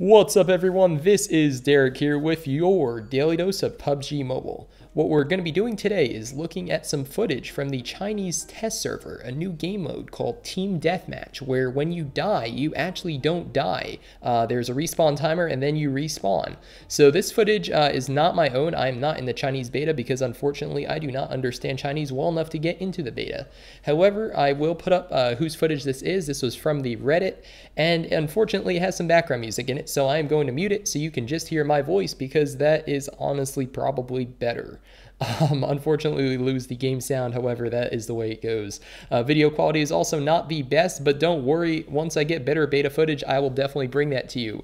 What's up, everyone? This is Derek here with your daily dose of PUBG Mobile. What we're going to be doing today is looking at some footage from the Chinese test server, a new game mode called Team Deathmatch, where when you die, you actually don't die. There's a respawn timer and then you respawn. So this footage is not my own. I'm not in the Chinese beta because unfortunately I do not understand Chinese well enough to get into the beta. However, I will put up whose footage this is. This was from the Reddit, and unfortunately it has some background music in it, so I am going to mute it so you can just hear my voice because that is honestly probably better. Unfortunately, we lose the game sound. However, that is the way it goes. Video quality is also not the best, but don't worry. Once I get better beta footage, I will definitely bring that to you.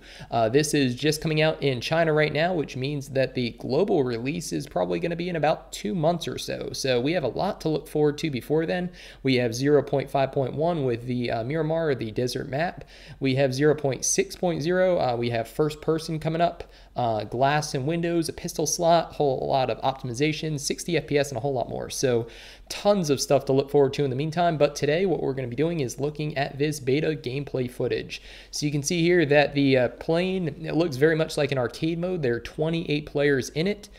This is just coming out in China right now, which means that the global release is probably going to be in about 2 months or so. So we have a lot to look forward to before then. We have 0.5.1 with the Miramar, the desert map. We have 0.6.0. We have first person coming up. Glass and windows, a pistol slot, whole lot of optimization, 60 FPS, and a whole lot more. So tons of stuff to look forward to in the meantime. But today what we're going to be doing is looking at this beta gameplay footage. So you can see here that the plane, it looks very much like an arcade mode. There are 28 players in it,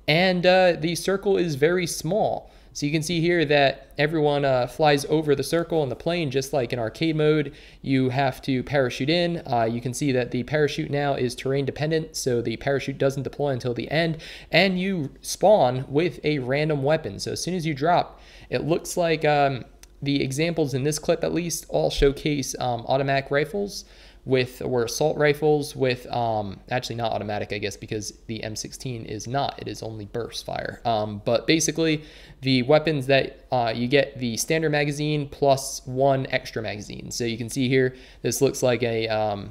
and the circle is very small. So you can see here that everyone flies over the circle in the plane, just like in arcade mode. You have to parachute in. You can see that the parachute now is terrain dependent, so the parachute doesn't deploy until the end, and you spawn with a random weapon. So as soon as you drop, it looks like the examples in this clip at least all showcase automatic rifles or assault rifles with, actually not automatic, I guess, because the M16 is not, it is only burst fire. But basically the weapons that you get the standard magazine plus 1 extra magazine. So you can see here, this looks like a,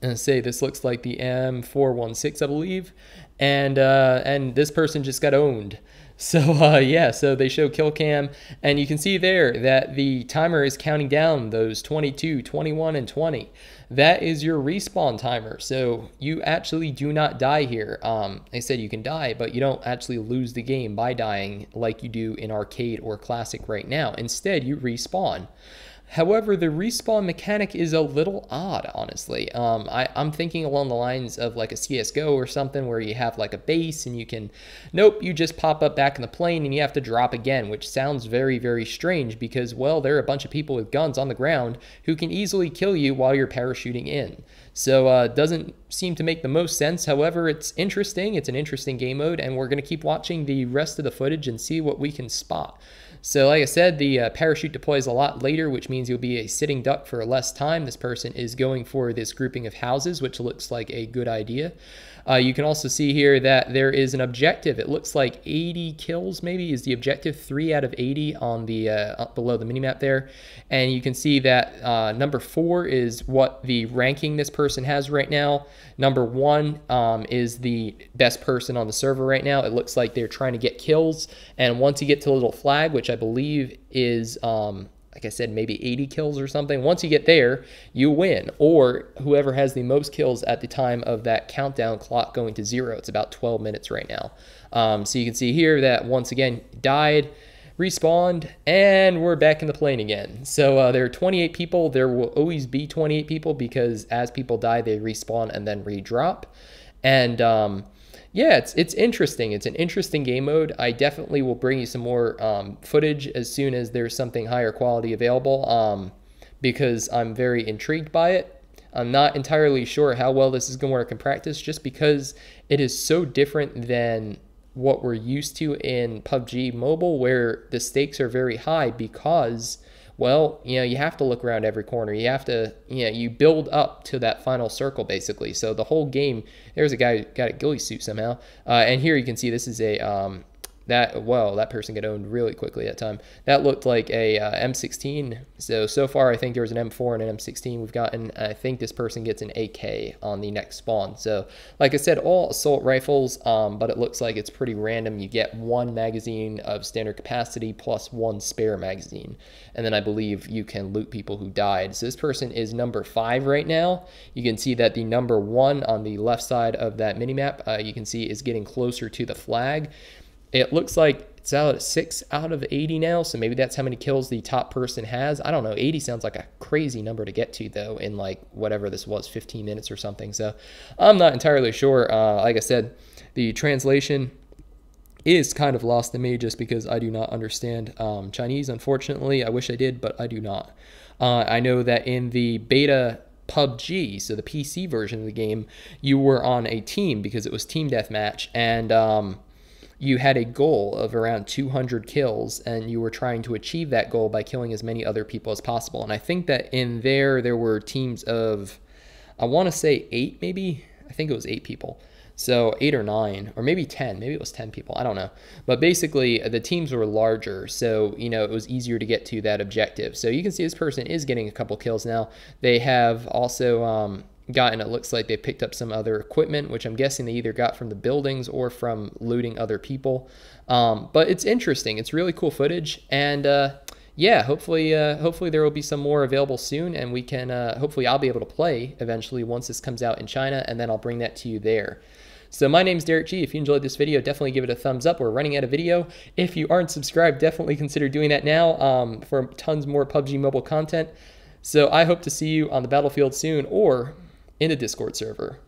this looks like the M416, I believe. And this person just got owned. So yeah, so they show kill cam, and you can see there that the timer is counting down those 22, 21, and 20. That is your respawn timer. So you actually do not die here. I said you can die, but you don't actually lose the game by dying like you do in arcade or classic right now. Instead, you respawn. However, the respawn mechanic is a little odd, honestly. I'm thinking along the lines of like a CSGO or something where you have like a base and you can, nope, you just pop up back in the plane and you have to drop again, which sounds very, very strange because, well, there are a bunch of people with guns on the ground who can easily kill you while you're parachuting in. So it doesn't seem to make the most sense. However, it's interesting. It's an interesting game mode, and we're going to keep watching the rest of the footage and see what we can spot. So like I said, the parachute deploys a lot later, which means you'll be a sitting duck for less time. This person is going for this grouping of houses, which looks like a good idea. You can also see here that there is an objective. It looks like 80 kills maybe is the objective, 3 out of 80 on the up below the minimap there. And you can see that number 4 is what the ranking this person has right now. Number 1 is the best person on the server right now. It looks like they're trying to get kills. And once you get to the little flag, which I believe is like I said, maybe 80 kills or something. Once you get there, you win, or whoever has the most kills at the time of that countdown clock going to 0. It's about 12 minutes right now. So you can see here that once again, died, respawned, and we're back in the plane again. So there are 28 people. There will always be 28 people because as people die, they respawn and then redrop. And yeah, it's interesting. It's an interesting game mode. I definitely will bring you some more footage as soon as there's something higher quality available because I'm very intrigued by it. I'm not entirely sure how well this is going to work in practice just because it is so different than what we're used to in PUBG Mobile, where the stakes are very high because, well, you know, you have to look around every corner. You have to, you know, you build up to that final circle, basically. So the whole game, there's a guy who got a ghillie suit somehow. And here you can see this is a, that person got owned really quickly that time. That looked like a M16. So far, I think there was an M4 and an M16 we've gotten. I think this person gets an AK on the next spawn. So like I said, all assault rifles, but it looks like it's pretty random. You get 1 magazine of standard capacity plus 1 spare magazine. And then I believe you can loot people who died. So this person is number 5 right now. You can see that the number 1 on the left side of that minimap, you can see is getting closer to the flag. It looks like it's out at 6 out of 80 now, so maybe that's how many kills the top person has. I don't know. 80 sounds like a crazy number to get to, though, in like whatever this was, 15 minutes or something. So I'm not entirely sure. Like I said, the translation is kind of lost to me just because I do not understand Chinese, unfortunately. I wish I did, but I do not. I know that in the beta PUBG, so the PC version of the game, you were on a team because it was team deathmatch, and you had a goal of around 200 kills, and you were trying to achieve that goal by killing as many other people as possible. And I think that in there were teams of, I want to say 8 maybe. I think it was 8 people. So 8 or 9, or maybe 10. Maybe it was 10 people. I don't know. But basically, the teams were larger, so, you know, it was easier to get to that objective. So you can see this person is getting a couple kills now. They have also gotten, it looks like they picked up some other equipment, which I'm guessing they either got from the buildings or from looting other people. But it's interesting. It's really cool footage. And yeah, hopefully there will be some more available soon, and we can hopefully I'll be able to play eventually once this comes out in China, and then I'll bring that to you there. So my name's Derek G. If you enjoyed this video, definitely give it a thumbs up. We're running out of video. If you aren't subscribed, definitely consider doing that now for tons more PUBG Mobile content. So I hope to see you on the battlefield soon or in the Discord server.